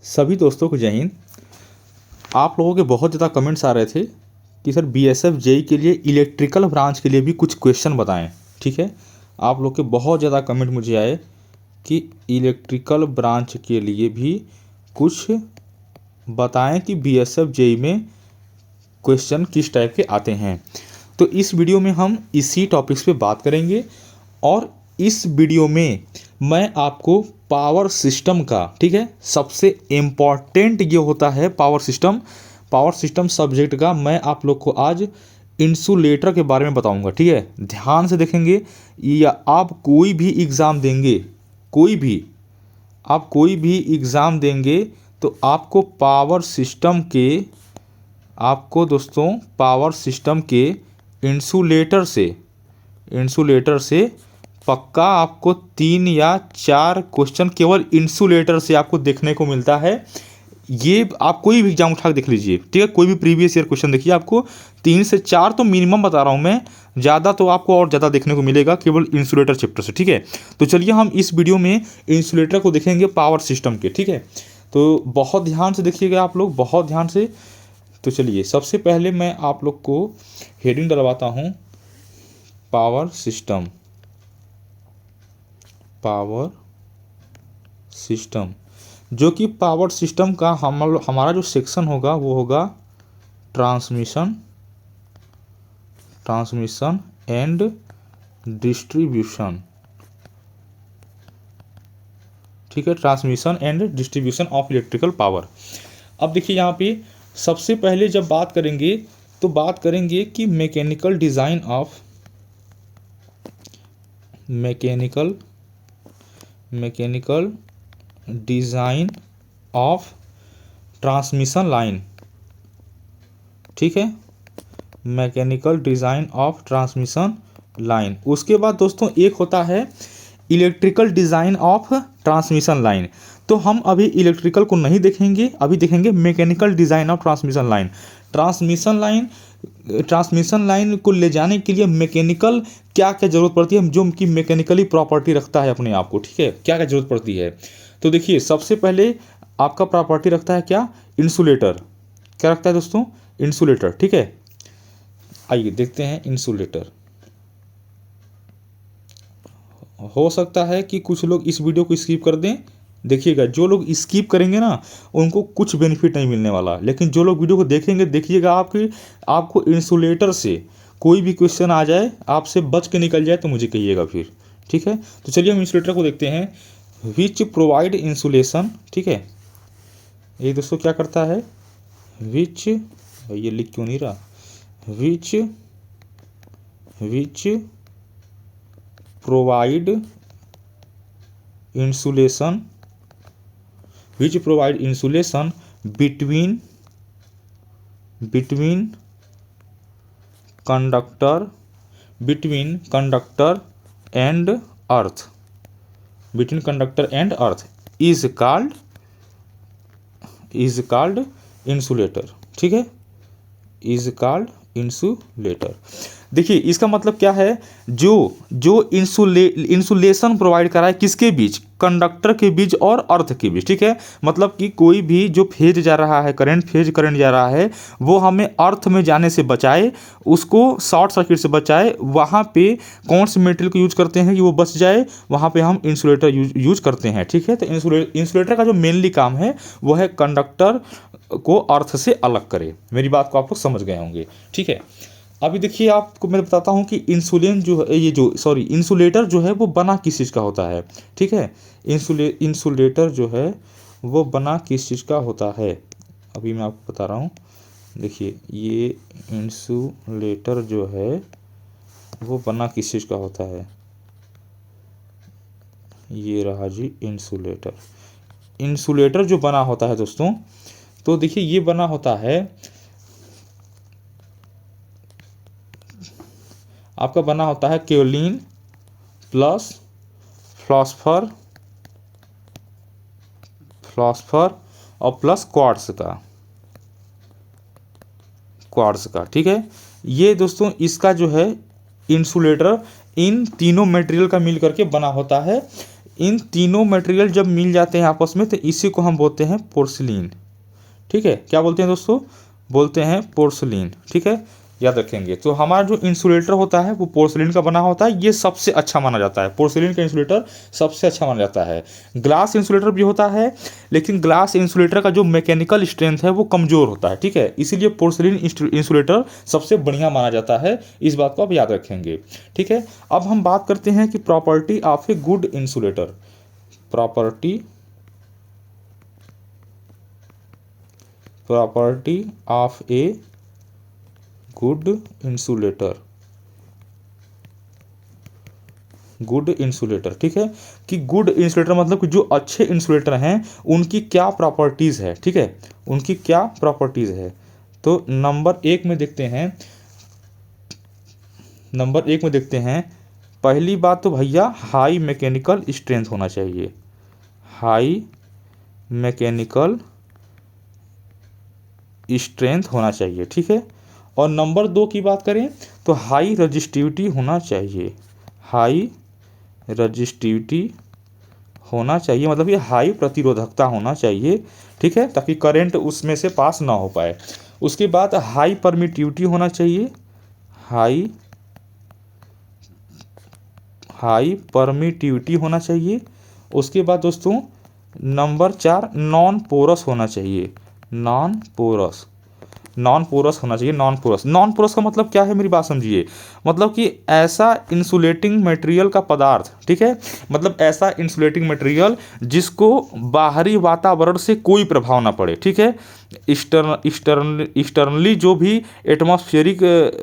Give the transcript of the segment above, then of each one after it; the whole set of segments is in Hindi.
सभी दोस्तों को जय हिंद। आप लोगों के बहुत ज़्यादा कमेंट्स आ रहे थे कि सर बीएसएफ जेई के लिए इलेक्ट्रिकल ब्रांच के लिए भी कुछ क्वेश्चन बताएं। ठीक है, आप लोग के बहुत ज़्यादा कमेंट मुझे आए कि इलेक्ट्रिकल ब्रांच के लिए भी कुछ बताएं कि बीएसएफ जेई में क्वेश्चन किस टाइप के आते हैं। तो इस वीडियो में हम इसी टॉपिक्स पे बात करेंगे और इस वीडियो में मैं आपको पावर सिस्टम का, ठीक है, सबसे इम्पॉर्टेंट ये होता है पावर सिस्टम सब्जेक्ट का मैं आप लोग को आज इंसुलेटर के बारे में बताऊंगा। ठीक है, ध्यान से देखेंगे। या आप कोई भी एग्ज़ाम देंगे, कोई भी एग्ज़ाम देंगे तो आपको दोस्तों पावर सिस्टम के इंसुलेटर से पक्का आपको 3 या 4 क्वेश्चन केवल इंसुलेटर से आपको देखने को मिलता है। ये आप कोई भी एग्जाम उठा के देख लीजिए, ठीक है, कोई भी प्रीवियस ईयर क्वेश्चन देखिए, आपको 3 से 4 तो मिनिमम बता रहा हूँ मैं, ज़्यादा तो आपको और ज़्यादा देखने को मिलेगा केवल इंसुलेटर चैप्टर से। ठीक है, तो चलिए हम इस वीडियो में इंसुलेटर को देखेंगे पावर सिस्टम के। ठीक है, तो बहुत ध्यान से देखिएगा आप लोग, बहुत ध्यान से। तो चलिए सबसे पहले मैं आप लोग को हेडिंग डलवाता हूँ पावर सिस्टम, जो कि पावर सिस्टम का हमारा जो सेक्शन होगा वो होगा ट्रांसमिशन एंड डिस्ट्रीब्यूशन। ठीक है, transmission and distribution of electrical power. अब देखिए यहाँ पे सबसे पहले जब बात करेंगे तो बात करेंगे कि mechanical design of transmission line. ठीक है, mechanical design of transmission line. उसके बाद दोस्तों एक होता है electrical design of transmission line. तो हम अभी इलेक्ट्रिकल को नहीं देखेंगे, अभी देखेंगे mechanical design of transmission line. Transmission line को ले जाने के लिए मैकेनिकल क्या क्या ज़रूरत पड़ती है, जो उनकी मैकेनिकली प्रॉपर्टी रखता है अपने आप को। ठीक है, क्या क्या ज़रूरत पड़ती है। तो देखिए सबसे पहले आपका प्रॉपर्टी रखता है क्या, इंसुलेटर। क्या रखता है दोस्तों, इंसुलेटर। ठीक है, आइए देखते हैं इंसुलेटर। हो सकता है कि कुछ लोग इस वीडियो को स्किप कर दें। देखिएगा, जो लोग स्किप करेंगे ना उनको कुछ बेनिफिट नहीं मिलने वाला, लेकिन जो लोग वीडियो को देखेंगे देखिएगा आपको इंसुलेटर से कोई भी क्वेश्चन आ जाए, आपसे बच के निकल जाए तो मुझे कहिएगा फिर। ठीक है, तो चलिए हम इंसुलेटर को देखते हैं। Which provide insulation. ठीक है, ये दोस्तों क्या करता है, विच, ये लिख क्यों नहीं रहा, which provide insulation between conductor and earth is called insulator। ठीक है, is called insulator। देखिए इसका मतलब क्या है, जो इंसुलेशन प्रोवाइड करा है किसके बीच, कंडक्टर के बीच और अर्थ के बीच। ठीक है, मतलब कि कोई भी जो फेज जा रहा है, करंट जा रहा है, वो हमें अर्थ में जाने से बचाए, उसको शॉर्ट सर्किट से बचाए। वहाँ पे कौन से मटेरियल को यूज करते हैं कि वो बच जाए, वहाँ पे हम इंसुलेटर यूज करते हैं। ठीक है, तो इंसुलेटर का जो मेनली काम है वो है कंडक्टर को अर्थ से अलग करे। मेरी बात को आप लोग समझ गए होंगे। ठीक है, अभी देखिए आपको मैं बताता हूँ कि इंसुलेटर जो है वो बना किस चीज़ का होता है। ठीक है, इंसुलेटर जो है वो बना किस चीज़ का होता है, अभी मैं आपको बता रहा हूँ। देखिए ये इंसुलेटर जो है वो बना किस चीज़ का होता है, ये रहा जी इंसुलेटर जो बना होता है दोस्तों। तो देखिए ये बना होता है, आपका बना होता है केओलिन प्लस फ्लॉस्फर और प्लस क्वार्ट्ज का। ठीक है, ये दोस्तों इसका जो है इंसुलेटर इन तीनों मटेरियल का मिल करके बना होता है। इन तीनों मटेरियल जब मिल जाते हैं आपस में तो इसी को हम बोलते हैं पोर्सिलीन। ठीक है, क्या बोलते हैं दोस्तों? बोलते हैं पोर्सिलीन। ठीक है, याद रखेंगे। तो हमारा जो इंसुलेटर होता है वो पोर्सिलीन का बना होता है, ये सबसे अच्छा माना जाता है। पोर्सिलीन का इंसुलेटर सबसे अच्छा माना जाता है। ग्लास इंसुलेटर भी होता है, लेकिन ग्लास इंसुलेटर का जो मैकेनिकल स्ट्रेंथ है वो कमज़ोर होता है। ठीक है, इसीलिए पोर्सिलीन इंसुलेटर सबसे बढ़िया माना जाता है। इस बात को आप याद रखेंगे। ठीक है, अब हम बात करते हैं कि property of a good insulator. Property of a good insulator. Good insulator, ठीक है, कि गुड इंसुलेटर मतलब कि जो अच्छे इंसुलेटर हैं उनकी क्या प्रॉपर्टीज़ है। ठीक है, उनकी क्या प्रॉपर्टीज़ है। तो नंबर एक में देखते हैं, पहली बात तो भैया हाई मैकेनिकल स्ट्रेंथ होना चाहिए। हाई मैकेनिकल स्ट्रेंथ होना चाहिए। ठीक है, और नंबर दो की बात करें तो हाई रजिस्टिविटी होना चाहिए। हाई रजिस्टिविटी होना चाहिए, मतलब ये हाई प्रतिरोधकता होना चाहिए। ठीक है, ताकि करंट उसमें से पास ना हो पाए। उसके बाद हाई परमिटिविटी होना चाहिए। हाई परमिटिविटी होना चाहिए। उसके बाद दोस्तों नंबर 4 नॉन पोरस होना चाहिए। नॉन पोरस होना चाहिए। नॉन पोरस का मतलब क्या है, मेरी बात समझिए। मतलब कि ऐसा इंसुलेटिंग मटेरियल का पदार्थ, ठीक है, मतलब ऐसा इंसुलेटिंग मटेरियल जिसको बाहरी वातावरण से कोई प्रभाव ना पड़े। ठीक है, एक्सटर्नली जो भी एटमॉस्फेरिक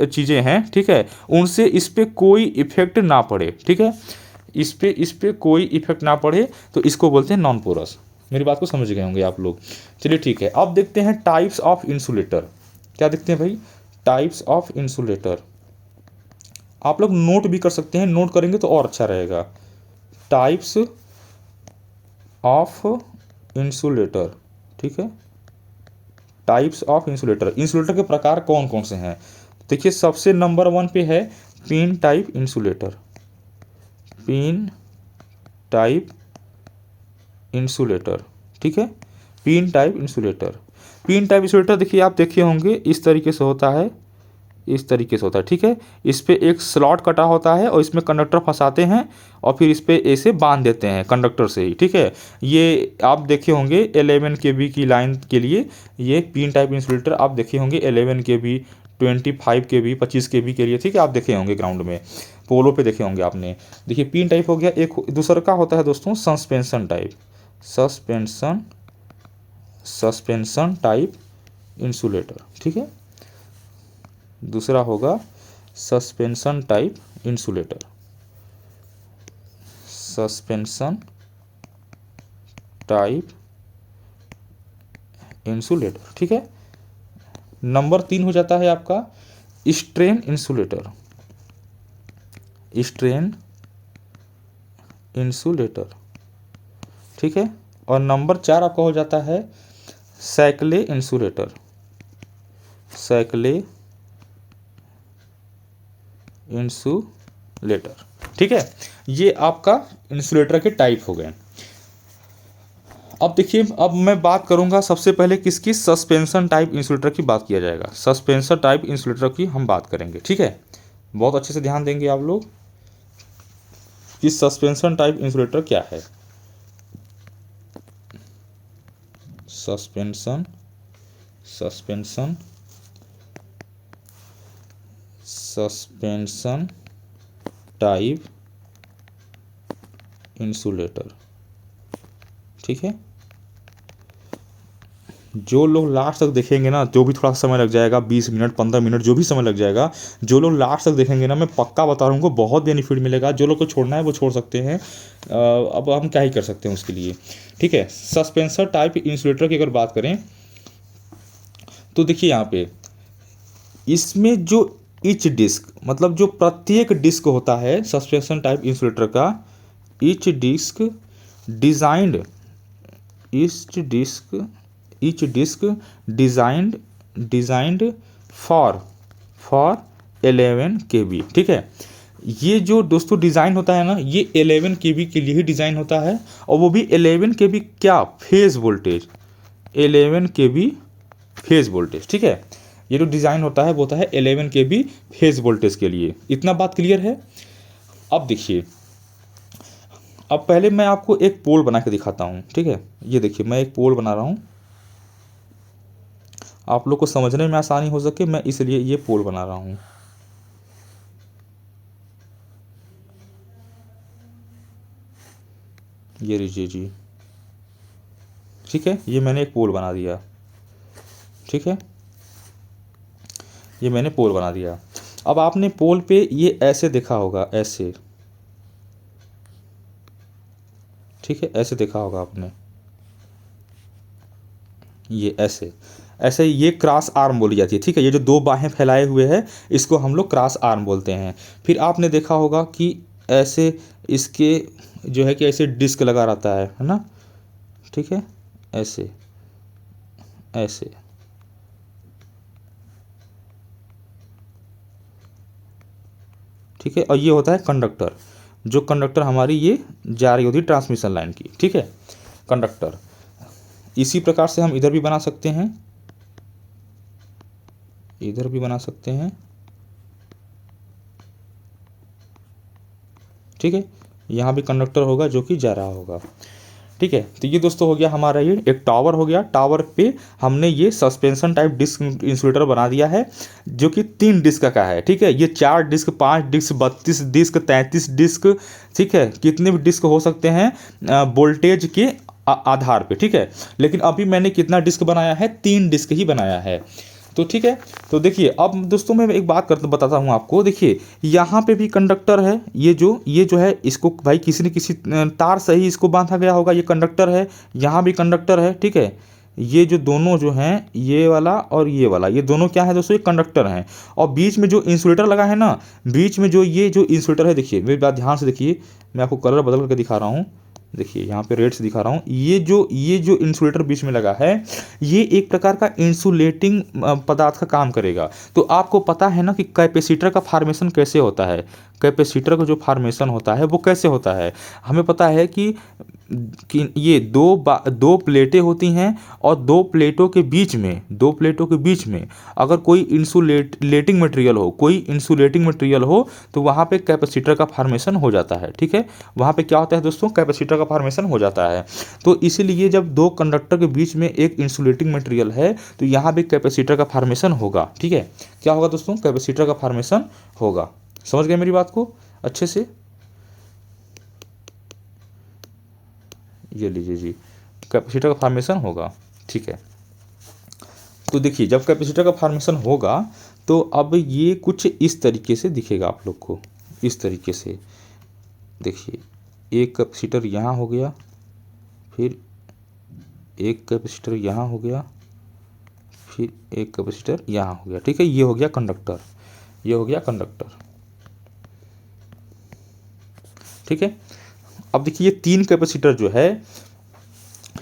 चीज़ें हैं, ठीक है, उनसे इस पर कोई इफेक्ट ना पड़े। ठीक है, इस पे कोई इफेक्ट ना पड़े, तो इसको बोलते हैं नॉन पोरस। मेरी बात को समझ गए होंगे आप लोग। चलिए ठीक है, अब देखते हैं टाइप्स ऑफ इंसुलेटर। क्या देखते हैं भाई? Types of insulator. आप लोग नोट भी कर सकते हैं, नोट करेंगे तो और अच्छा रहेगा। Types of insulator. ठीक है, टाइप्स ऑफ इंसुलेटर। इंसुलेटर के प्रकार कौन कौन से हैं? देखिए, सबसे नंबर 1 पे है pin type insulator. Pin type insulator. ठीक है, pin type insulator. Pin type insulator देखिए, आप देखे होंगे इस तरीके से होता है, इस तरीके से होता है। ठीक है, इस पे एक स्लॉट कटा होता है और इसमें कंडक्टर फंसाते हैं और फिर इस पे ऐसे बांध देते हैं कंडक्टर से ही। ठीक है, ये आप देखे होंगे 11 kV की लाइन के लिए ये पिन टाइप इंसुलेटर आप देखे होंगे। 11 kV, 25 kV, 25 kV के लिए। ठीक है, आप देखे होंगे ग्राउंड में, पोलो पे देखे होंगे आपने। देखिए, पिन टाइप हो गया। एक दूसरा का होता है दोस्तों suspension type. Suspension type insulator. ठीक है, दूसरा होगा suspension type insulator. Suspension type insulator. ठीक है, नंबर 3 हो जाता है आपका स्ट्रेन इंसुलेटर। Strain insulator. ठीक है, और नंबर 4 आपका हो जाता है सैकले इंसुलेटर। सैकले इंसुलेटर। ठीक है, ये आपका इंसुलेटर के टाइप हो गए। अब देखिए, अब मैं बात करूंगा सबसे पहले किसकी? सस्पेंशन टाइप इंसुलेटर की बात किया जाएगा। सस्पेंशन टाइप इंसुलेटर की हम बात करेंगे। ठीक है, बहुत अच्छे से ध्यान देंगे आप लोग कि सस्पेंशन टाइप इंसुलेटर क्या है। Suspension type insulator. ठीक है, जो लोग लास्ट तक देखेंगे ना, जो भी थोड़ा समय लग जाएगा, 20 मिनट 15 मिनट जो भी समय लग जाएगा, जो लोग लास्ट तक देखेंगे ना, मैं पक्का बता रहा हूँ, उनको बहुत बेनिफिट मिलेगा। जो लोग को छोड़ना है वो छोड़ सकते हैं, अब हम क्या ही कर सकते हैं उसके लिए। ठीक है, सस्पेंसर टाइप इंसुलेटर की अगर बात करें तो देखिए यहाँ पे इसमें जो ईच डिस्क, मतलब जो प्रत्येक डिस्क होता है सस्पेंशन टाइप इंसुलेटर का, each disc designed for 11 kV। ठीक है, ये जो दोस्तों डिज़ाइन होता है ना, ये 11 kV के लिए ही डिज़ाइन होता है, और वो भी 11 kV क्या, phase voltage, 11 kV phase voltage, ठीक है। ये जो डिज़ाइन होता है वो होता है 11 kV फेज़ वोल्टेज के लिए। इतना बात क्लियर है। अब देखिए, अब पहले मैं आपको एक पोल बना के दिखाता हूँ, ठीक है। ये देखिए, मैं एक पोल बना रहा हूँ, आप लोग को समझने में आसानी हो सके, मैं इसलिए ये पोल बना रहा हूँ। ये लीजिए जी, ठीक है, ये मैंने एक पोल बना दिया, ठीक है, ये मैंने पोल बना दिया। अब आपने पोल पे ये ऐसे देखा होगा, ऐसे, ठीक है, ऐसे देखा होगा आपने, ये ऐसे ऐसे, ये क्रॉस आर्म बोली जाती है, ठीक है। ये जो दो बाहें फैलाए हुए हैं, इसको हम लोग क्रॉस आर्म बोलते हैं। फिर आपने देखा होगा कि ऐसे इसके जो है कि ऐसे डिस्क लगा रहता है ना, ठीक है, ऐसे ऐसे, ठीक है। और ये होता है कंडक्टर, जो कंडक्टर हमारी ये जा रही होती है ट्रांसमिशन लाइन की, ठीक है, कंडक्टर। इसी प्रकार से हम इधर भी बना सकते हैं, इधर भी बना सकते हैं, ठीक है। यहाँ भी कंडक्टर होगा जो कि जा रहा होगा, ठीक है। तो ये दोस्तों हो गया हमारा, ये एक टावर हो गया। टावर पे हमने ये सस्पेंशन टाइप डिस्क इंसुलेटर बना दिया है, जो कि 3 डिस्क का है, ठीक है। ये 4 डिस्क, 5 डिस्क, 32 डिस्क, 33 डिस्क, ठीक है, कितने भी डिस्क हो सकते हैं वोल्टेज के आधार पे, ठीक है। लेकिन अभी मैंने कितना डिस्क बनाया है, 3 डिस्क ही बनाया है, तो ठीक है। तो देखिए, अब दोस्तों मैं एक बात करता बताता हूँ आपको। देखिए, यहाँ पे भी कंडक्टर है, ये जो है, इसको भाई किसी न किसी तार से ही इसको बांधा गया होगा, ये कंडक्टर है। यहाँ भी कंडक्टर है, ठीक है। ये जो दोनों जो हैं, ये वाला और ये वाला, ये दोनों क्या है दोस्तों, ये कंडक्टर हैं। और बीच में जो इंसुलेटर लगा है ना, बीच में जो ये जो इंसुलेटर है, देखिए मेरी बात ध्यान से देखिए, मैं आपको कलर बदल करके दिखा रहा हूँ। देखिए यहाँ पे रेड से दिखा रहा हूँ, ये जो इंसुलेटर बीच में लगा है, ये एक प्रकार का इंसुलेटिंग पदार्थ का काम करेगा। तो आपको पता है ना कि कैपेसिटर का फॉर्मेशन कैसे होता है, कैपेसिटर का जो फॉर्मेशन होता है वो कैसे होता है। हमें पता है कि ये दो प्लेटें होती हैं, और दो प्लेटों के बीच में अगर कोई इंसुलेटिंग मटेरियल हो, तो वहाँ पे कैपेसिटर का फॉर्मेशन हो जाता है, ठीक है। वहाँ पे क्या होता है दोस्तों, कैपेसिटर का फॉर्मेशन हो जाता है। तो इसीलिए जब दो कंडक्टर के बीच में एक इंसुलेटिंग मटेरियल है, तो यहाँ भी कैपेसिटर का फॉर्मेशन होगा, ठीक है। क्या होगा दोस्तों, कैपेसिटर का फॉर्मेशन होगा। समझ गए मेरी बात को अच्छे से। ये लीजिए जी, कैपेसिटर का फॉर्मेशन होगा, ठीक है। तो देखिए, जब कैपेसिटर का फॉर्मेशन होगा, तो अब ये कुछ इस तरीके से दिखेगा आप लोग को, इस तरीके से। देखिए, एक कैपेसिटर यहाँ हो गया, फिर एक कैपेसिटर यहाँ हो गया, फिर एक कैपेसिटर यहाँ हो गया, ठीक है। ये हो गया कंडक्टर, ये हो गया कंडक्टर, ठीक है। अब देखिए, ये 3 कैपेसिटर जो है,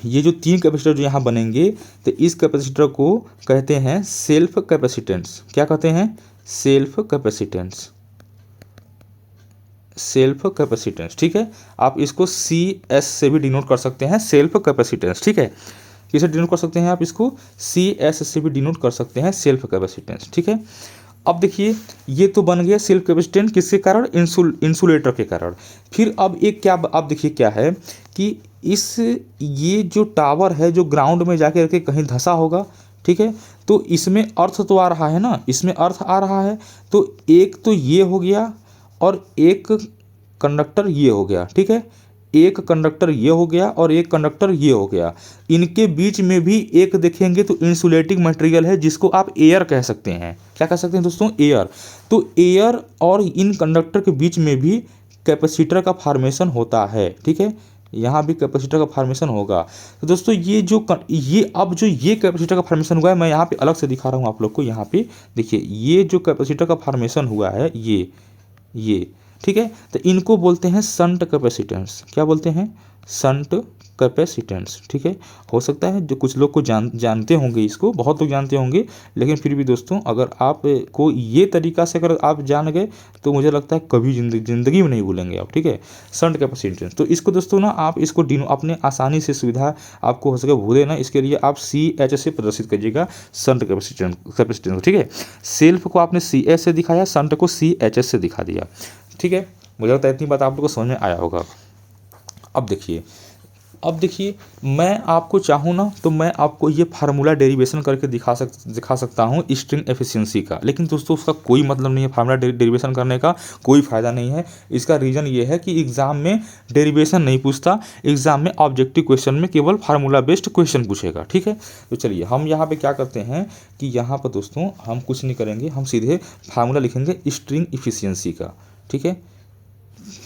ये जो 3 कैपेसिटर जो यहाँ बनेंगे, तो इस कैपेसिटर को कहते हैं सेल्फ कैपेसिटेंस। क्या कहते हैं, सेल्फ कैपेसिटेंस, सेल्फ कैपेसिटेंस, ठीक है। आप इसको CS से भी डिनोट कर सकते हैं, सेल्फ कैपेसिटेंस, ठीक है। किसे डिनोट कर सकते हैं आप इसको, CS से भी डिनोट कर सकते हैं, सेल्फ कैपेसिटेंस, ठीक है। अब देखिए, ये तो बन गया सेल्फ कैपेसिटेंस, किसके कारण, इंसुलेटर के कारण। फिर अब एक क्या, अब देखिए क्या है कि ये जो टावर है, जो ग्राउंड में जाके रखे कहीं धंसा होगा, ठीक है। तो इसमें अर्थ तो आ रहा है ना, इसमें अर्थ आ रहा है, तो एक तो ये हो गया, और एक कंडक्टर ये हो गया, ठीक है। एक कंडक्टर ये हो गया और एक कंडक्टर ये हो गया। इनके बीच में भी एक देखेंगे तो इंसुलेटिंग मटेरियल है, जिसको आप एयर कह सकते हैं। क्या कह सकते हैं दोस्तों, एयर। तो एयर और इन कंडक्टर के बीच में भी कैपेसिटर का फॉर्मेशन होता है, ठीक है। यहाँ भी कैपेसिटर का फॉर्मेशन होगा। तो दोस्तों, ये जो कैपेसिटर का फॉर्मेशन हुआ है, मैं यहाँ पे अलग से दिखा रहा हूँ आप लोग को। यहाँ पे देखिए, ये जो कैपेसिटर का फॉर्मेशन हुआ है, ये ठीक है। तो इनको बोलते हैं शंट कैपेसिटेंस। क्या बोलते हैं? Shunt capacitance. ठीक है। हो सकता है जो कुछ लोग को जानते होंगे, इसको बहुत लोग जानते होंगे, लेकिन फिर भी दोस्तों अगर आप को ये तरीका से अगर आप जान गए तो मुझे लगता है कभी ज़िंदगी में नहीं भूलेंगे आप। ठीक है, शंट कैपेसिटेंस। तो इसको दोस्तों ना आप इसको अपने आसानी से सुविधा आपको हो सके भूले ना, इसके लिए आप CH से प्रदर्शित करिएगा, शंट कैपेसिटेंस। ठीक है, सेल्फ को आपने CS से दिखाया, शंट को CHS से दिखा दिया। ठीक है, मुझे लगता है इतनी बात आप लोग को समझ में आया होगा। अब देखिए मैं आपको चाहूँ ना तो मैं आपको ये फार्मूला डेरिवेशन करके दिखा सकता हूँ स्ट्रिंग एफिशिएंसी का, लेकिन दोस्तों उसका कोई मतलब नहीं है, फार्मूला डेरिवेशन करने का कोई फ़ायदा नहीं है। इसका रीज़न ये है कि एग्ज़ाम में डेरिवेशन नहीं पूछता, एग्ज़ाम में ऑब्जेक्टिव क्वेश्चन में केवल फार्मूला बेस्ड क्वेश्चन पूछेगा। ठीक है, तो चलिए हम यहाँ पर क्या करते हैं कि यहाँ पर दोस्तों हम कुछ नहीं करेंगे, हम सीधे फार्मूला लिखेंगे स्ट्रिंग एफिशिएंसी का। ठीक है,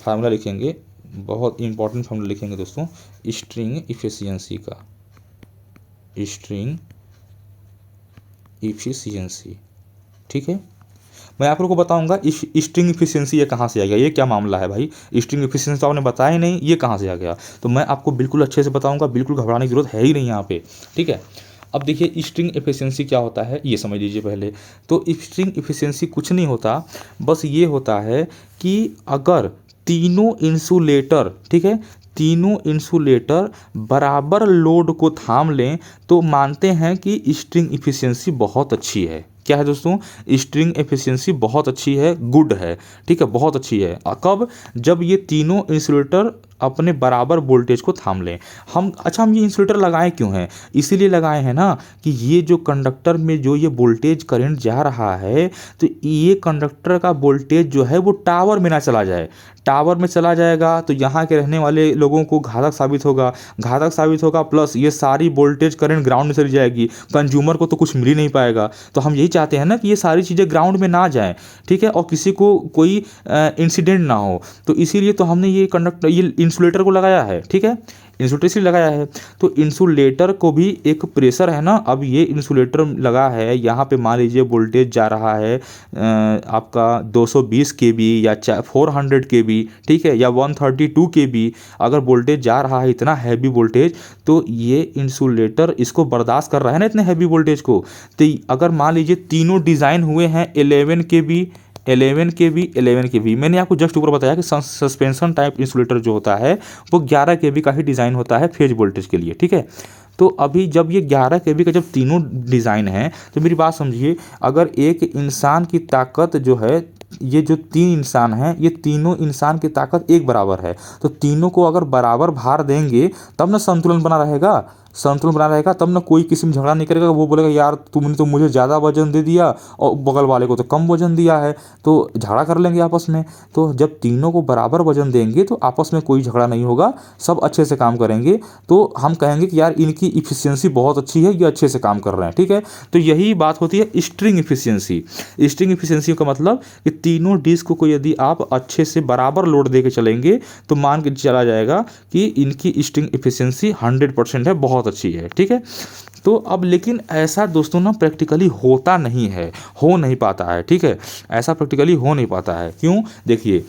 फार्मूला लिखेंगे, बहुत इंपॉर्टेंट फार्मूला लिखेंगे दोस्तों स्ट्रिंग एफिशिएंसी का, स्ट्रिंग एफिशिएंसी। ठीक है, मैं आप लोगों को बताऊंगा इस स्ट्रिंग एफिशिएंसी ये कहाँ से आ गया, ये क्या मामला है भाई, स्ट्रिंग एफिशिएंसी तो आपने बताया ही नहीं, ये कहाँ से आ गया, तो मैं आपको बिल्कुल अच्छे से बताऊंगा, बिल्कुल घबराने की जरूरत है ही नहीं यहाँ पे। ठीक है, अब देखिए स्ट्रिंग एफिशिएंसी क्या होता है ये समझ लीजिए पहले। तो स्ट्रिंग एफिशिएंसी कुछ नहीं होता, बस ये होता है कि अगर तीनों इंसुलेटर, ठीक है, तीनों इंसुलेटर बराबर लोड को थाम लें तो मानते हैं कि स्ट्रिंग एफिशिएंसी बहुत अच्छी है। क्या है दोस्तों? स्ट्रिंग एफिशिएंसी बहुत अच्छी है, गुड है। ठीक है, बहुत अच्छी है। कब? जब ये तीनों इंसुलेटर अपने बराबर वोल्टेज को थाम लें। हम ये इंसुलेटर लगाए क्यों हैं? इसीलिए लगाए हैं ना कि ये जो कंडक्टर में जो ये वोल्टेज करंट जा रहा है, तो ये कंडक्टर का वोल्टेज जो है वो टावर में ना चला जाए। टावर में चला जाएगा तो यहाँ के रहने वाले लोगों को घातक साबित होगा, प्लस ये सारी वोल्टेज करंट ग्राउंड में चली जाएगी, कंज्यूमर को तो कुछ मिल ही नहीं पाएगा। तो हम यही चाहते हैं ना कि ये सारी चीज़ें ग्राउंड में ना जाएं, ठीक है, और किसी को कोई इंसिडेंट ना हो। तो इसीलिए तो हमने ये इंसुलेटर को लगाया है। ठीक है, इंसुलेटर इसलिए लगाया है, तो इंसुलेटर को भी एक प्रेशर है ना। अब ये इंसुलेटर लगा है, यहाँ पे मान लीजिए वोल्टेज जा रहा है आपका 220 kV या 400 kV, ठीक है, या 132 kV। अगर वोल्टेज जा रहा है इतना हैवी वोल्टेज, तो ये इंसुलेटर इसको बर्दाश्त कर रहा है ना इतने हैवी वोल्टेज को। तो अगर मान लीजिए तीनों डिज़ाइन हुए हैं 11 kV, मैंने आपको जस्ट ऊपर बताया कि सस्पेंशन टाइप इंसुलेटर जो होता है वो 11 kV का ही डिज़ाइन होता है फेज वोल्टेज के लिए। ठीक है, तो अभी जब ये 11 kV का जब तीनों डिज़ाइन है, तो मेरी बात समझिए, अगर एक इंसान की ताकत जो है, ये जो 3 इंसान हैं, ये तीनों इंसान की ताकत एक बराबर है, तो तीनों को अगर बराबर भार देंगे तब ना संतुलन बना रहेगा, तब ना कोई किसी में झगड़ा नहीं करेगा। वो बोलेगा यार तुमने तो मुझे ज़्यादा वजन दे दिया और बगल वाले को तो कम वजन दिया है, तो झगड़ा कर लेंगे आपस में। तो जब तीनों को बराबर वजन देंगे तो आपस में कोई झगड़ा नहीं होगा, सब अच्छे से काम करेंगे। तो हम कहेंगे कि यार इनकी इफिशियंसी बहुत अच्छी है, ये अच्छे से काम कर रहे हैं। ठीक है, तो यही बात होती है स्ट्रिंग इफिशियंसी। स्ट्रिंग इफिशियंसी का मतलब कि तीनों डिस्क को यदि आप अच्छे से बराबर लोड दे के चलेंगे तो मान के चला जाएगा कि इनकी स्ट्रिंग इफिशियंसी 100% है, बहुत अच्छी है। ठीक है, तो अब लेकिन ऐसा दोस्तों ना प्रैक्टिकली होता नहीं है, हो नहीं पाता है। ठीक है, ऐसा प्रैक्टिकली हो नहीं पाता है। क्यों? देखिए,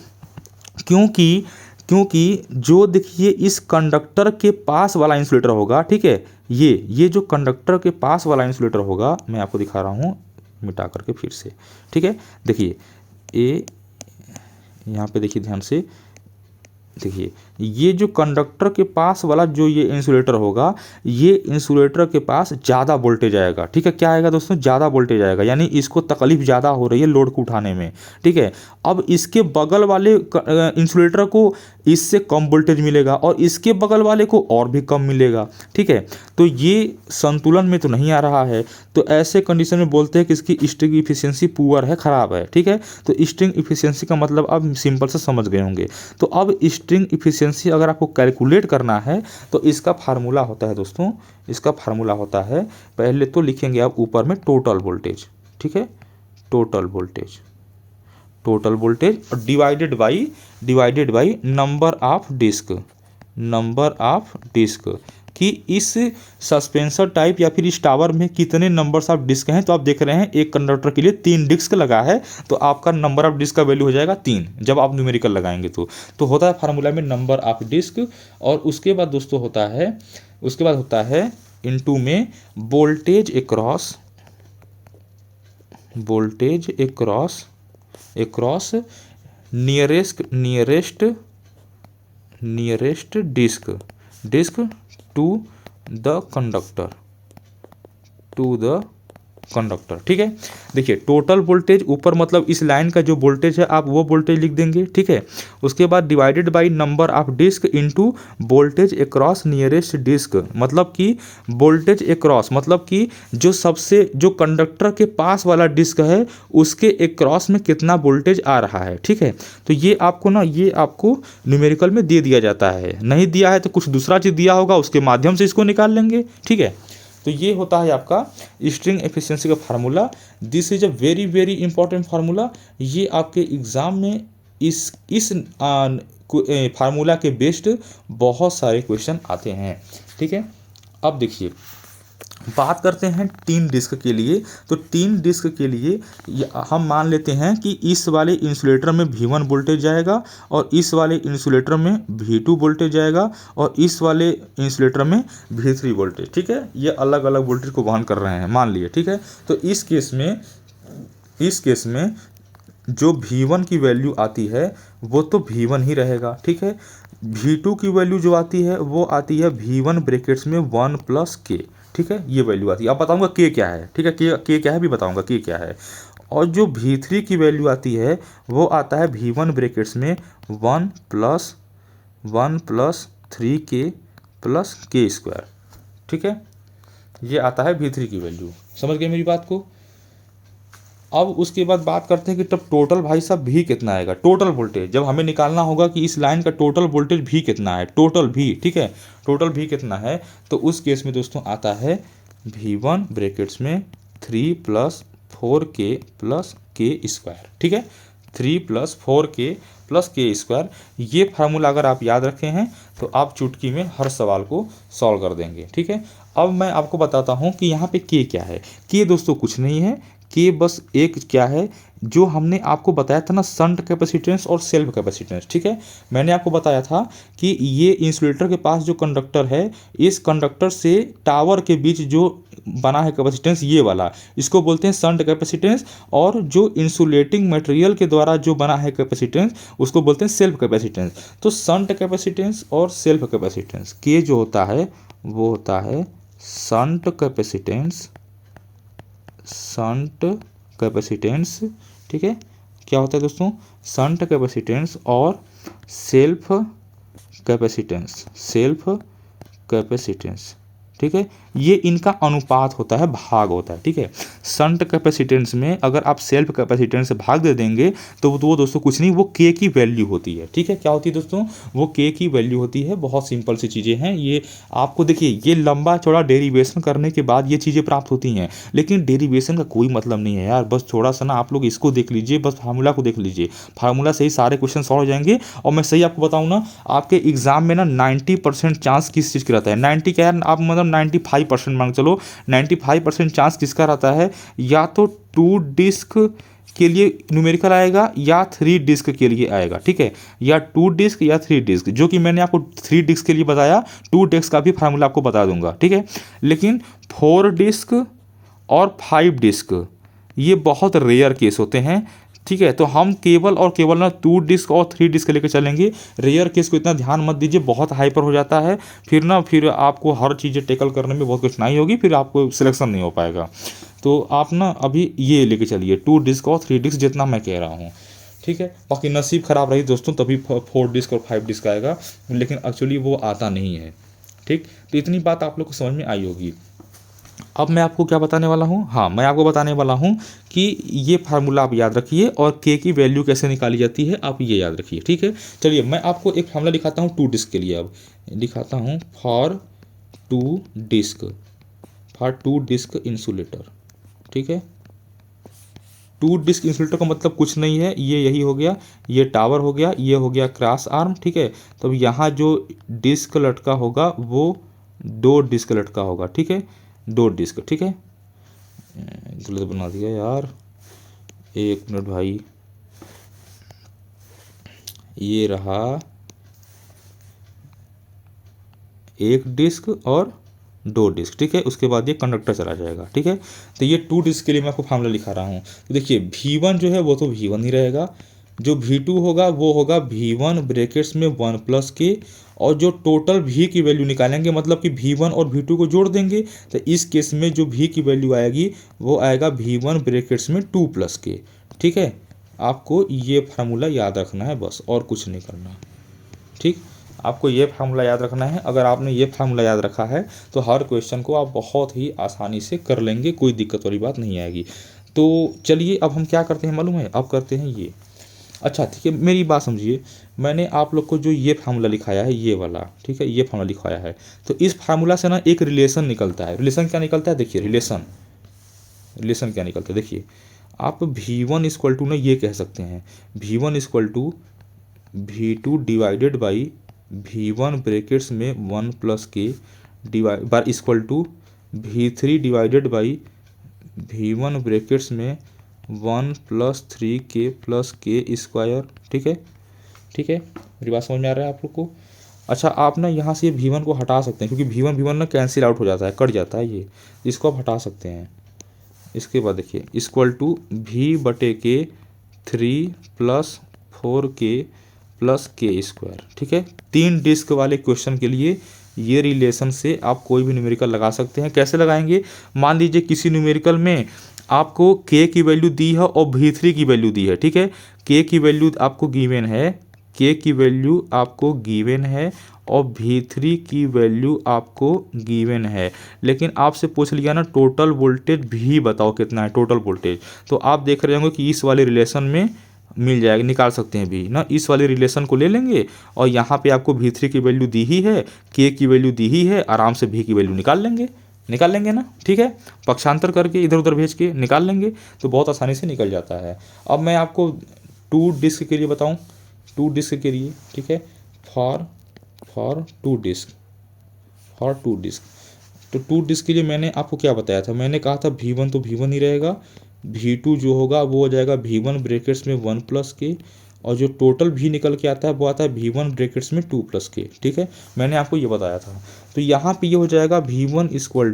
क्योंकि जो देखिए इस कंडक्टर के पास वाला इंसुलेटर होगा, ठीक है, ये जो कंडक्टर के पास वाला इंसुलेटर होगा, मैं आपको दिखा रहा हूँ मिटा करके फिर से। ठीक है, देखिए यहाँ पे देखिए ध्यान से, देखिए ये जो कंडक्टर के पास वाला जो ये इंसुलेटर होगा, ये इंसुलेटर के पास ज़्यादा वोल्टेज आएगा। ठीक है, क्या आएगा दोस्तों? ज़्यादा वोल्टेज आएगा, यानी इसको तकलीफ ज़्यादा हो रही है लोड को उठाने में। ठीक है, अब इसके बगल वाले इंसुलेटर को इससे कम वोल्टेज मिलेगा और इसके बगल वाले को और भी कम मिलेगा। ठीक है, तो ये संतुलन में तो नहीं आ रहा है, तो ऐसे कंडीशन में बोलते हैं कि इसकी स्ट्रिंग इफिशियंसी पुअर है, ख़राब है। ठीक है, तो स्ट्रिंग इफिशियंसी का मतलब अब सिंपल से समझ गए होंगे। तो अब स्ट्रिंग इफिशियंसी अगर आपको कैलकुलेट करना है तो इसका फार्मूला होता है दोस्तों, इसका फार्मूला होता है, पहले तो लिखेंगे आप ऊपर में टोटल वोल्टेज। ठीक है, टोटल वोल्टेज और divided by number of disc, कि इस सस्पेंसर टाइप या फिर इस टावर में कितने नंबर्स ऑफ डिस्क हैं। तो आप देख रहे हैं एक कंडक्टर के लिए 3 डिस्क लगा है, तो आपका नंबर ऑफ डिस्क का वैल्यू हो जाएगा 3 जब आप न्यूमेरिकल लगाएंगे। तो होता है फार्मूला में नंबर ऑफ डिस्क, और उसके बाद दोस्तों होता है इनटू में voltage across nearest disc to the conductor. ठीक है, देखिए टोटल वोल्टेज ऊपर मतलब इस लाइन का जो वोल्टेज है आप वो वोल्टेज लिख देंगे। ठीक है, उसके बाद divided by number of disc into voltage across nearest disc, मतलब कि वोल्टेज अक्रॉस मतलब कि जो कंडक्टर के पास वाला डिस्क है उसके अक्रॉस में कितना वोल्टेज आ रहा है। ठीक है, तो ये आपको न्यूमेरिकल में दे दिया जाता है, नहीं दिया है तो कुछ दूसरा चीज़ दिया होगा उसके माध्यम से इसको निकाल लेंगे। ठीक है, तो ये होता है आपका स्ट्रिंग एफिशिएंसी का formula. This is a very very important formula. ये आपके एग्जाम में इस फार्मूला के बेस्ड बहुत सारे क्वेश्चन आते हैं। ठीक है, अब देखिए बात करते हैं 3 डिस्क के लिए। तो 3 डिस्क के लिए हम मान लेते हैं कि इस वाले इंसुलेटर में V1 वोल्टेज जाएगा और इस वाले इंसुलेटर में V2 वोल्टेज जाएगा और इस वाले इंसुलेटर में V3 वोल्टेज। ठीक है, ये अलग अलग वोल्टेज को वहन कर रहे हैं मान लिए। ठीक है, तो इस केस में जो V1 की वैल्यू आती है वो तो V1 ही रहेगा। ठीक है, V2 की वैल्यू जो आती है वो आती है V1 ब्रैकेट्स में 1 + K। ठीक है, ये वैल्यू आती है। अब बताऊंगा K क्या है। ठीक है, K क्या है भी बताऊंगा K क्या है। और जो V3 की वैल्यू आती है वो आता है V1 ब्रैकेट्स में 1 + 3K + K²। ठीक है, ये आता है V3 की वैल्यू। समझ गए मेरी बात को। अब उसके बाद बात करते हैं कि तब टोटल भाई साहब भी कितना आएगा। टोटल वोल्टेज जब हमें निकालना होगा कि इस लाइन का टोटल वोल्टेज भी कितना है, टोटल भी। ठीक है, टोटल भी कितना है, तो उस केस में दोस्तों आता है V1 ब्रैकेट्स में 3 + 4K + K²। ठीक है, 3 + 4K + K²। ये फार्मूला अगर आप याद रखे हैं तो आप चुटकी में हर सवाल को सॉल्व कर देंगे। ठीक है, अब मैं आपको बताता हूँ कि यहाँ पे K क्या है। K दोस्तों कुछ नहीं है, K बस एक क्या है जो हमने आपको बताया था ना, शंट कैपेसिटेंस और सेल्फ कैपेसिटेंस। ठीक है, मैंने आपको बताया था कि ये इंसुलेटर के पास जो कंडक्टर है, इस कंडक्टर से टावर के बीच जो बना है कैपेसिटेंस ये वाला, इसको बोलते हैं शंट कैपेसिटेंस। और जो इंसुलेटिंग मटेरियल के द्वारा जो बना है कैपेसिटेंस उसको बोलते हैं सेल्फ कैपेसिटेंस। तो शंट कैपेसिटेंस और सेल्फ कैपेसिटेंस, K जो होता है वो होता है शंट कैपेसिटेंस। ठीक है, क्या होता है दोस्तों, शंट कैपेसिटेंस और सेल्फ कैपेसिटेंस। ठीक है, ये इनका अनुपात होता है, भाग होता है। ठीक है, शंट कैपेसिटेंस में अगर आप सेल्फ कैपेसिटेंस से भाग दे देंगे तो वो दोस्तों कुछ नहीं, वो K की वैल्यू होती है। ठीक है, क्या होती है दोस्तों, वो K की वैल्यू होती है। बहुत सिंपल सी चीज़ें हैं ये। आपको देखिए ये लंबा चौड़ा डेरिवेशन करने के बाद ये चीज़ें प्राप्त होती हैं, लेकिन डेरिवेशन का कोई मतलब नहीं है यार। बस थोड़ा सा ना आप लोग इसको देख लीजिए, बस फार्मूला को देख लीजिए, फार्मूला से ही सारे क्वेश्चन सॉल्व हो जाएंगे। और मैं सही आपको बताऊँ ना, आपके एग्जाम में ना 90% चांस किस चीज़ का रहता है, 90 क्या है आप मतलब 95% मान चलो, 95% चांस किसका रहता है, या तो 2 डिस्क के लिए न्यूमेरिकल आएगा या 3 डिस्क के लिए आएगा। ठीक है, या 2 डिस्क या 3 डिस्क, जो कि मैंने आपको 3 डिस्क के लिए बताया, 2 डिस्क का भी फार्मूला आपको बता दूंगा। ठीक है, लेकिन 4 डिस्क और 5 डिस्क ये बहुत रेयर केस होते हैं। ठीक है, तो हम केवल ना 2 डिस्क और 3 डिस्क लेकर चलेंगे। रेयर केस को इतना ध्यान मत दीजिए, बहुत हाइपर हो जाता है, फिर आपको हर चीज़ें टेकल करने में बहुत कठिनाई होगी, फिर आपको सिलेक्शन नहीं हो पाएगा। तो आप ना अभी ये लेके चलिए 2 डिस्क और 3 डिस्क जितना मैं कह रहा हूँ। ठीक है, बाकी नसीब ख़राब रही दोस्तों तभी 4 डिस्क और 5 डिस्क आएगा, लेकिन एक्चुअली वो आता नहीं है। ठीक, तो इतनी बात आप लोग को समझ में आई होगी। अब मैं आपको क्या बताने वाला हूँ, हाँ मैं आपको बताने वाला हूँ कि ये फार्मूला आप याद रखिए और K की वैल्यू कैसे निकाली जाती है आप ये याद रखिए। ठीक है, चलिए मैं आपको एक फार्मूला दिखाता हूँ 2 डिस्क के लिए। अब दिखाता हूँ फॉर 2 डिस्क इंसुलेटर। ठीक है, 2 डिस्क इंसुलेटर का मतलब कुछ नहीं है, ये यही हो गया, ये टावर हो गया, ये हो गया क्रॉस आर्म। ठीक है, तो यहाँ जो डिस्क लटका होगा वो 2 डिस्क लटका होगा, ठीक है, 2 डिस्क, ठीक है। गलत बना दिया यार, 1 मिनट भाई, ये रहा 1 डिस्क और 2 डिस्क, ठीक है। उसके बाद ये कंडक्टर चला जाएगा, ठीक है। तो ये 2 डिस्क के लिए मैं आपको फार्मूला लिखा रहा हूँ। तो देखिए V1 जो है वो तो V1 ही रहेगा, जो V2 होगा वो होगा V1 ब्रैकेट्स में 1 प्लस के, और जो टोटल V की वैल्यू निकालेंगे, मतलब कि V1 और V2 को जोड़ देंगे, तो इस केस में जो V की वैल्यू आएगी वो आएगा V1 ब्रैकेट्स में 2 प्लस के, ठीक है। आपको ये फार्मूला याद रखना है बस, और कुछ नहीं करना, ठीक। आपको ये फार्मूला याद रखना है। अगर आपने ये फार्मूला याद रखा है तो हर क्वेश्चन को आप बहुत ही आसानी से कर लेंगे, कोई दिक्कत वाली बात नहीं आएगी। तो चलिए अब हम क्या करते हैं मालूम है, अब करते हैं ये। अच्छा ठीक है, मेरी बात समझिए, मैंने आप लोग को जो ये फार्मूला लिखाया है ये वाला, ठीक है, ये फार्मूला लिखाया है, तो इस फार्मूला से ना एक रिलेशन निकलता है। रिलेशन क्या निकलता है, देखिए रिलेशन क्या निकलता है, देखिए आप V1 इक्वल टू ना ये कह सकते हैं, V1 equal to V2 divided by V1 brackets में 1 plus K divide bar equal to V3 divided by V1 brackets में 1 प्लस 3 के स्क्वायर, ठीक है, ठीक है। मेरी बात समझ में आ रहा है आप लोग को। अच्छा आप ना यहाँ से V1 को हटा सकते हैं, क्योंकि V1 ना कैंसिल आउट हो जाता है, कट जाता है ये, इसको आप हटा सकते हैं। इसके बाद देखिए इक्वल टू V/के 3 प्लस 4 के प्लस के स्क्वायर, ठीक है। 3 डिस्क वाले क्वेश्चन के लिए ये रिलेशन से आप कोई भी न्यूमेरिकल लगा सकते हैं। कैसे लगाएंगे, मान लीजिए किसी न्यूमेरिकल में आपको के की वैल्यू दी है और V3 की वैल्यू दी है, ठीक है। के की वैल्यू आपको गिवन है, के की वैल्यू आपको गिवन है और V3 की वैल्यू आपको गिवन है, लेकिन आपसे पूछ लिया ना टोटल वोल्टेज भी बताओ कितना है टोटल वोल्टेज, तो आप देख रहे होंगे कि इस वाले रिलेशन में मिल जाएगा, निकाल सकते हैं भी ना, इस वाले रिलेशन को ले लेंगे और यहाँ पे आपको V3 की वैल्यू दी ही है, के की वैल्यू दी ही है, आराम से V की वैल्यू निकाल लेंगे ना, ठीक है। पक्षांतर करके इधर उधर भेज के निकाल लेंगे तो बहुत आसानी से निकल जाता है। अब मैं आपको 2 डिस्क के लिए बताऊँ, 2 डिस्क के लिए, ठीक है, फॉर 2 डिस्क, तो 2 डिस्क के लिए मैंने आपको क्या बताया था, मैंने कहा था V1 तो V1 ही रहेगा, V2 जो होगा वो हो जाएगा V1 ब्रैकेट्स में 1 प्लस के, और जो टोटल V निकल के आता है वो आता है V1 ब्रैकेट्स में 2 प्लस के, ठीक है, मैंने आपको ये बताया था। तो यहाँ पे ये हो जाएगा V1 equal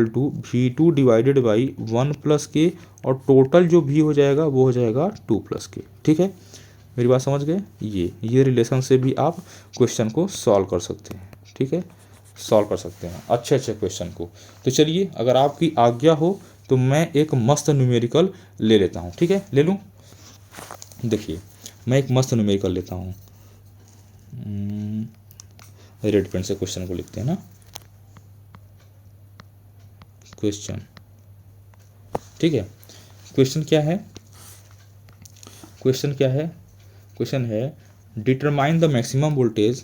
to V2 divided by 1 plus K, और टोटल जो V हो जाएगा वो हो जाएगा 2 प्लस के, ठीक है। मेरी बात समझ गए, ये रिलेशन से भी आप क्वेश्चन को सॉल्व कर सकते हैं, ठीक है, सॉल्व कर सकते हैं अच्छे क्वेश्चन को। तो चलिए अगर आपकी आज्ञा हो तो मैं एक मस्त न्यूमेरिकल ले लेता हूँ, ठीक है, ले लूँ। देखिए मैं एक मस्त न्यूमेरिकल लेता हूँ, रेड पेन से क्वेश्चन को लिखते हैं ना, क्वेश्चन, ठीक है। क्वेश्चन क्या है, क्वेश्चन है determine the maximum voltage,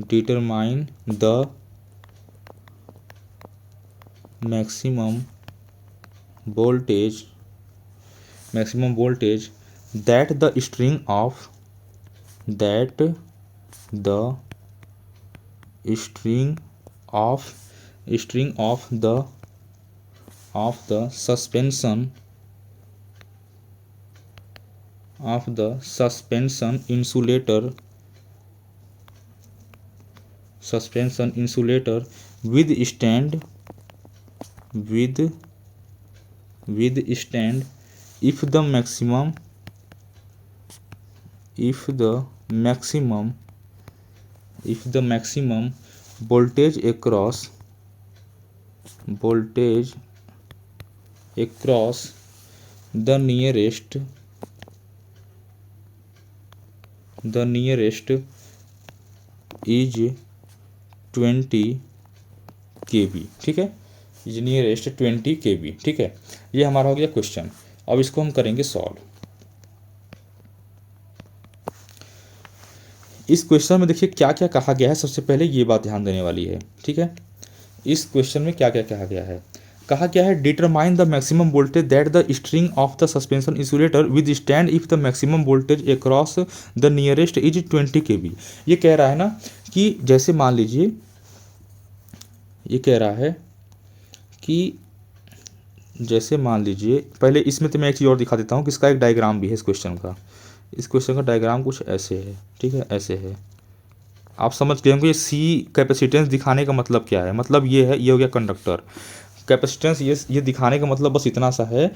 determine the maximum voltage that the string of the suspension insulator withstand if the maximum voltage across the nearest is 20 kV, ठीक है, इज नियरेस्ट 20 kV, ठीक है। ये हमारा हो गया क्वेश्चन। अब इसको हम करेंगे सॉल्व। इस क्वेश्चन में देखिए क्या क्या कहा गया है, सबसे पहले ये बात ध्यान देने वाली है, ठीक है। इस क्वेश्चन में क्या क्या कहा गया है, कहा क्या है, determine the maximum voltage that the string of the suspension insulator with stand if the maximum voltage across the nearest is 20 kV। ये कह रहा है ना कि जैसे मान लीजिए, ये कह रहा है कि जैसे मान लीजिए, पहले इसमें तो मैं एक चीज़ और दिखा देता हूँ कि इसका एक डायग्राम भी है इस क्वेश्चन का। इस क्वेश्चन का डायग्राम कुछ ऐसे है, ठीक है, ऐसे है। आप समझ गए होंगे सी कैपेसिटेंस दिखाने का मतलब क्या है। मतलब ये है, ये हो गया कंडक्टर कैपेसिटेंस। ये दिखाने का मतलब बस इतना सा है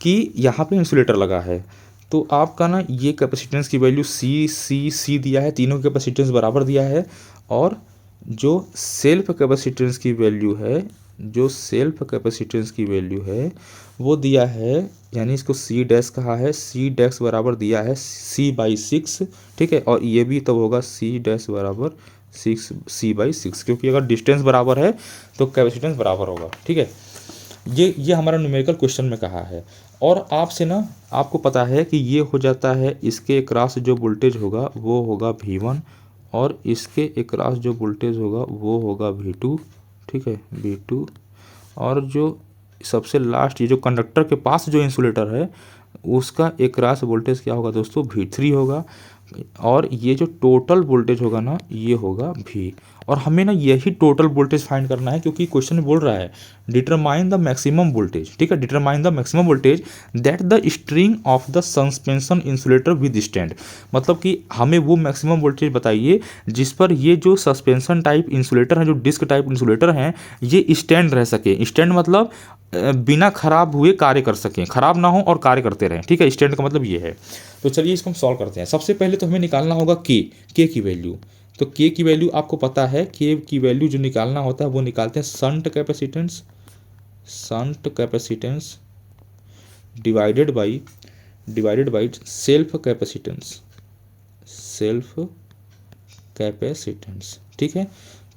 कि यहाँ पे इंसुलेटर लगा है, तो आपका ना ये कैपेसिटेंस की वैल्यू सी सी सी दिया है, तीनों कैपेसिटेंस बराबर दिया है। और जो सेल्फ कैपेसिटेंस की वैल्यू है, जो सेल्फ कैपेसिटेंस की वैल्यू है वो दिया है, यानी इसको सी डैश कहा है, सी डैश बराबर दिया है C/6, ठीक है। और ये भी तब होगा सी डैश बराबर 6 C/6, क्योंकि अगर डिस्टेंस बराबर है तो कैपेसिटेंस बराबर होगा, ठीक है। ये हमारा न्यूमेरिकल क्वेश्चन में कहा है। और आपसे ना, आपको पता है कि ये हो जाता है, इसके क्रॉस जो वोल्टेज होगा वो होगा V1, और इसके अक्रॉस जो वोल्टेज होगा वो होगा V2, ठीक है, V2। और जो सबसे लास्ट ये जो कंडक्टर के पास जो इंसुलेटर है उसका अक्रॉस वोल्टेज क्या होगा दोस्तों, V3 होगा। और ये जो टोटल वोल्टेज होगा ना ये होगा V। और हमें ना यही टोटल वोल्टेज फाइंड करना है, क्योंकि क्वेश्चन बोल रहा है डिटरमाइन द मैक्सिमम वोल्टेज, ठीक है, determine the maximum voltage that the string of the suspension insulator with stand. मतलब कि हमें वो मैक्सिमम वोल्टेज बताइए जिस पर ये जो सस्पेंशन टाइप इंसुलेटर है, जो डिस्क टाइप इंसुलेटर हैं, ये स्टैंड रह सके। स्टैंड मतलब बिना खराब हुए कार्य कर सकें, खराब ना हो और कार्य करते रहें, ठीक है। स्टैंड का मतलब ये है। तो चलिए इसको हम सॉल्व करते हैं। सबसे पहले तो हमें निकालना होगा के की वैल्यू। तो के की वैल्यू आपको पता है, के की वैल्यू जो निकालना होता है वो निकालते हैं shunt capacitance divided by self capacitance, ठीक है।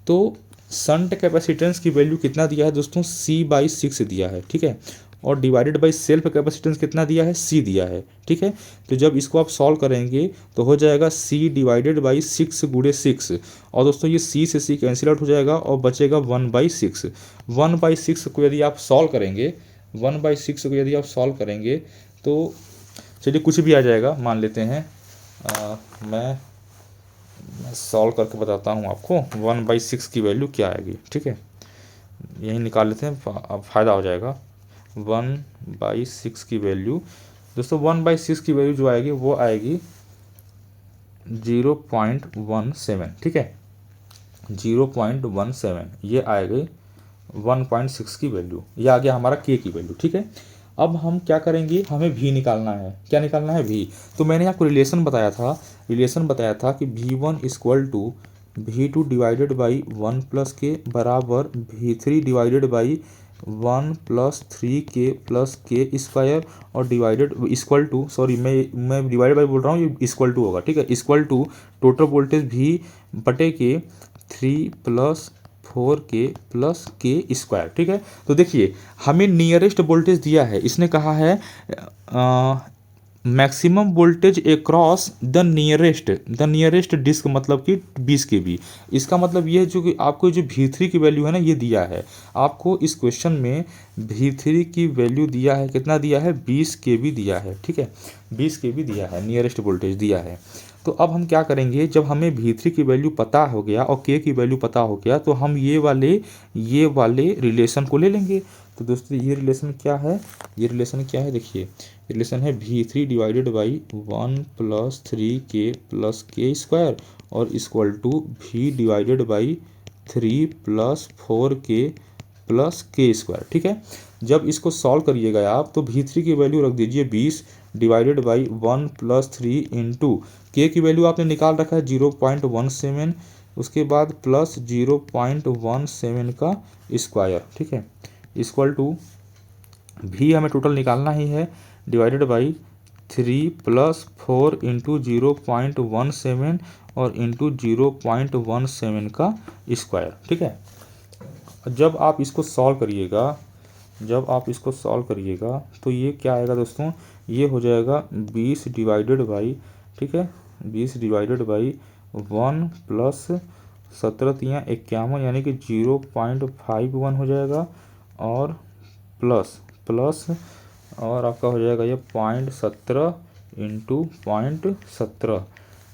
तो शंट कैपेसिटेंस की वैल्यू कितना दिया है दोस्तों, C/6 दिया है, ठीक है। और डिवाइडेड बाई सेल्फ कैपेसिटेंस कितना दिया है, C दिया है, ठीक है। तो जब इसको आप सॉल्व करेंगे तो हो जाएगा C/6 गुणे 6। और दोस्तों ये C से C कैंसिल आउट हो जाएगा और बचेगा 1/6। 1/6 को यदि आप सॉल्व करेंगे, 1/6 को यदि आप सॉल्व करेंगे तो चलिए कुछ भी आ जाएगा, मान लेते हैं। मैं सॉल्व करके बताता हूँ आपको 1/6 की वैल्यू क्या आएगी, ठीक है। यही निकाल लेते हैं, अब फ़ायदा हो जाएगा। 1/6 की वैल्यू दोस्तों, 1/6 की वैल्यू जो आएगी वो आएगी 0.17, ठीक है, 0.17 ये आएगी 1/6 की वैल्यू। ये आ गया हमारा के की वैल्यू, ठीक है। अब हम क्या करेंगे, हमें भी निकालना है। क्या निकालना है, भी। तो मैंने आपको रिलेशन बताया था कि V1 = V2 divided by 1+K बराबर V3 divided by 1+3K plus K² और डिवाइडेड इक्वल टू, सॉरी मैं डिवाइडेड बाई बोल रहा हूँ, ये इक्वल टू होगा, ठीक है, equal to total voltage V/K 3+4K plus K², ठीक है। तो देखिए हमें नियरेस्ट वोल्टेज दिया है, इसने कहा है maximum voltage across the nearest disc, मतलब कि 20 kV। इसका मतलब ये है जो कि आपको जो V3 की वैल्यू है ना ये दिया है आपको इस क्वेश्चन में। V3 की वैल्यू दिया है, कितना दिया है, 20 kV दिया है, ठीक है, 20 kV दिया है, नियरेस्ट वोल्टेज दिया है। तो अब हम क्या करेंगे, जब हमें V3 की वैल्यू पता हो गया और K की वैल्यू पता हो गया तो हम ये वाले रिलेशन को ले लेंगे। तो दोस्तों ये रिलेशन क्या है, देखिए रिलेशन है V3 divided by 1+3K plus K² और equal to V divided by 3+4K plus K², ठीक है। जब इसको सॉल्व करिएगा आप तो V3 की वैल्यू रख दीजिए 20 डिवाइडेड बाई 1+3 इंटू K की वैल्यू आपने निकाल रखा है 0.17, उसके बाद प्लस 0.17 का स्क्वायर, ठीक है, इक्वल टू भी हमें टोटल निकालना ही है, डिवाइडेड बाई 3+4 इंटू 0.17 और इंटू 0.17 का स्क्वायर, ठीक है। जब आप इसको सॉल्व करिएगा तो ये क्या आएगा दोस्तों, ये हो जाएगा 20 डिवाइडेड बाई, ठीक है, 20 डिवाइडेड बाई 1 प्लस 17 × 51 यानी कि 0.51 हो जाएगा। और प्लस और आपका हो जाएगा ये 0.17 इंटू 0.17,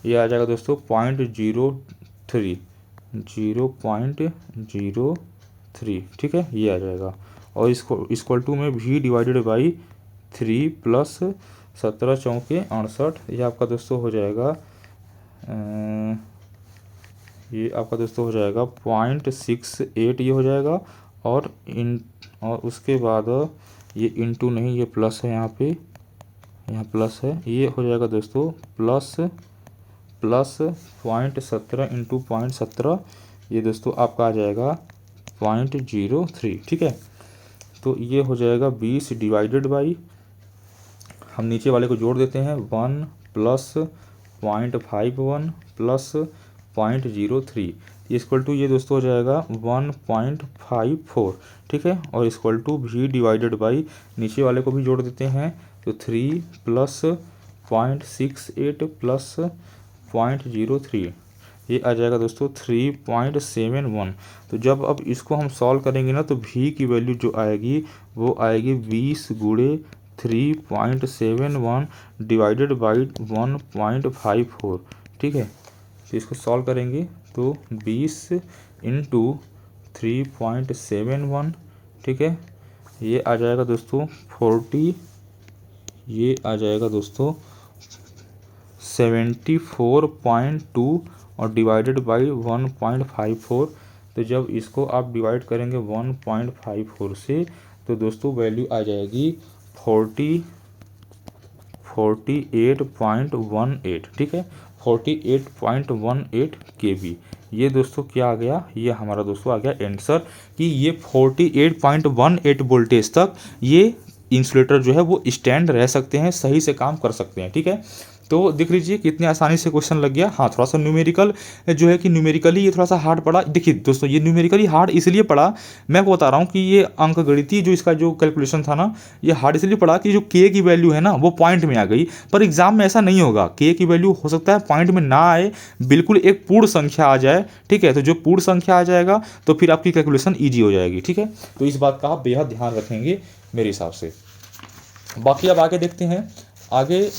ये आ जाएगा दोस्तों 0.03, 0.03, ठीक है, ये आ जाएगा। और इसको इक्वल टू में v डिवाइडेड बाई 3 प्लस 17 चौके 68, ये आपका दोस्तों हो जाएगा ये आपका दोस्तों हो जाएगा 0.68 ये हो जाएगा। और उसके बाद ये इंटू नहीं, ये प्लस है, यहाँ प्लस है, ये हो जाएगा दोस्तों प्लस 0.17 इंटू 0.17, ये दोस्तों आपका आ जाएगा 0.03, ठीक है। तो ये हो जाएगा 20 डिवाइडेड बाई, हम नीचे वाले को जोड़ देते हैं, 1 प्लस 0.51 प्लस 0.03 इक्वल टू ये दोस्तों हो जाएगा 1.54, ठीक है। और equal to v divided by, नीचे वाले को भी जोड़ देते हैं, तो 3 प्लस 0.68 प्लस 0.03, ये आ जाएगा दोस्तों 3.71। तो जब अब इसको हम सॉल्व करेंगे ना, तो v की वैल्यू जो आएगी वो आएगी 20 गुणे 3.71 डिवाइडेड बाई 1.54, ठीक है। तो इसको सॉल्व करेंगे तो 20 इंटू 3.71, ठीक है, ये आ जाएगा दोस्तों 40, ये आ जाएगा दोस्तों 74.2 और डिवाइडेड बाई 1.54। तो जब इसको आप डिवाइड करेंगे 1.54 से, तो दोस्तों वैल्यू आ जाएगी 48.18, ठीक है, 48.18 kV। ये दोस्तों क्या आ गया, ये हमारा दोस्तों आ गया आंसर कि ये 48.18 वोल्टेज तक ये इंसुलेटर जो है वो स्टैंड रह सकते हैं, सही से काम कर सकते हैं, ठीक है। तो देख लीजिए कितनी आसानी से क्वेश्चन लग गया। हाँ, थोड़ा सा न्यूमेरिकल जो है कि न्यूमेरिकली ये थोड़ा सा हार्ड पड़ा। देखिए दोस्तों, ये न्यूमेरिकली हार्ड इसलिए पड़ा, मैं आपको बता रहा हूँ कि ये अंकगणितीय जो इसका जो कैलकुलेशन था ना, ये हार्ड इसलिए पड़ा कि जो के की वैल्यू है ना वो पॉइंट में आ गई। पर एग्जाम में ऐसा नहीं होगा, के की वैल्यू हो सकता है पॉइंट में ना आए, बिल्कुल एक पूर्ण संख्या आ जाए, ठीक है। तो जो पूर्ण संख्या आ जाएगा तो फिर आपकी कैलकुलेशन ईजी हो जाएगी, ठीक है। तो इस बात का आप बेहद ध्यान रखेंगे मेरे हिसाब से। बाकी अब आगे देखते हैं। आगे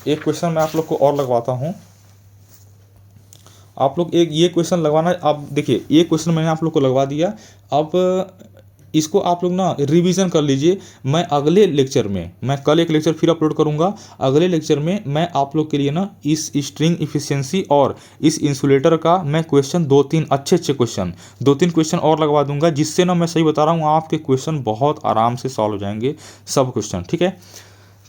एक क्वेश्चन मैं आप लोग को और लगवाता हूं। आप लोग एक ये क्वेश्चन लगवाना, आप देखिए ये क्वेश्चन मैंने आप लोग को लगवा दिया। अब इसको आप लोग ना रिवीजन कर लीजिए। मैं अगले लेक्चर में, मैं कल एक लेक्चर फिर अपलोड करूंगा, अगले लेक्चर में मैं आप लोग के लिए ना इस स्ट्रिंग इफिशियंसी और इस इंसुलेटर का मैं क्वेश्चन 2-3 अच्छे क्वेश्चन 2-3 क्वेश्चन और लगवा दूंगा, जिससे ना मैं सही बता रहा हूँ आपके क्वेश्चन बहुत आराम से सॉल्व हो जाएंगे सब क्वेश्चन, ठीक है।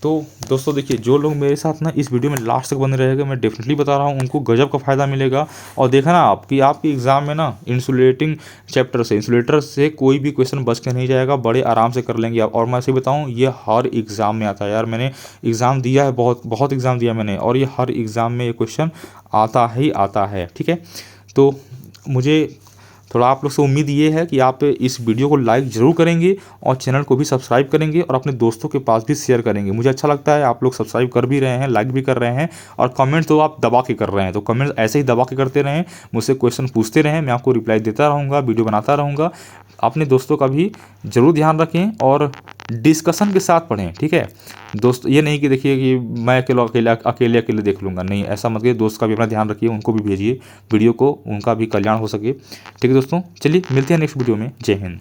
तो दोस्तों देखिए, जो लोग मेरे साथ ना इस वीडियो में लास्ट तक बने रहेंगे, मैं डेफिनेटली बता रहा हूँ उनको गजब का फ़ायदा मिलेगा। और देखा ना आपकी एग्ज़ाम में ना इंसुलेटिंग चैप्टर से, इंसुलेटर से कोई भी क्वेश्चन बच के नहीं जाएगा, बड़े आराम से कर लेंगे आप। और मैं ऐसे बताऊँ, ये हर एग्ज़ाम में आता है यार, मैंने एग्ज़ाम दिया है, बहुत एग्ज़ाम दिया मैंने, और ये हर एग्ज़ाम में ये क्वेश्चन आता ही आता है, ठीक है। तो मुझे थोड़ा आप लोग से उम्मीद ये है कि आप इस वीडियो को लाइक ज़रूर करेंगे और चैनल को भी सब्सक्राइब करेंगे और अपने दोस्तों के पास भी शेयर करेंगे। मुझे अच्छा लगता है आप लोग सब्सक्राइब कर भी रहे हैं, लाइक भी कर रहे हैं, और कमेंट तो आप दबा के कर रहे हैं। तो कमेंट ऐसे ही दबा के करते रहें, मुझसे क्वेश्चन पूछते रहें, मैं आपको रिप्लाई देता रहूँगा, वीडियो बनाता रहूँगा। अपने दोस्तों का भी ज़रूर ध्यान रखें और डिस्कशन के साथ पढ़ें, ठीक है दोस्त। ये नहीं कि देखिए कि मैं अकेले देख लूँगा, नहीं, ऐसा मत करिए। दोस्त का भी अपना ध्यान रखिए, उनको भी भेजिए वीडियो को, उनका भी कल्याण हो सके, ठीक है दोस्तों। चलिए मिलते हैं नेक्स्ट वीडियो में। जय हिंद।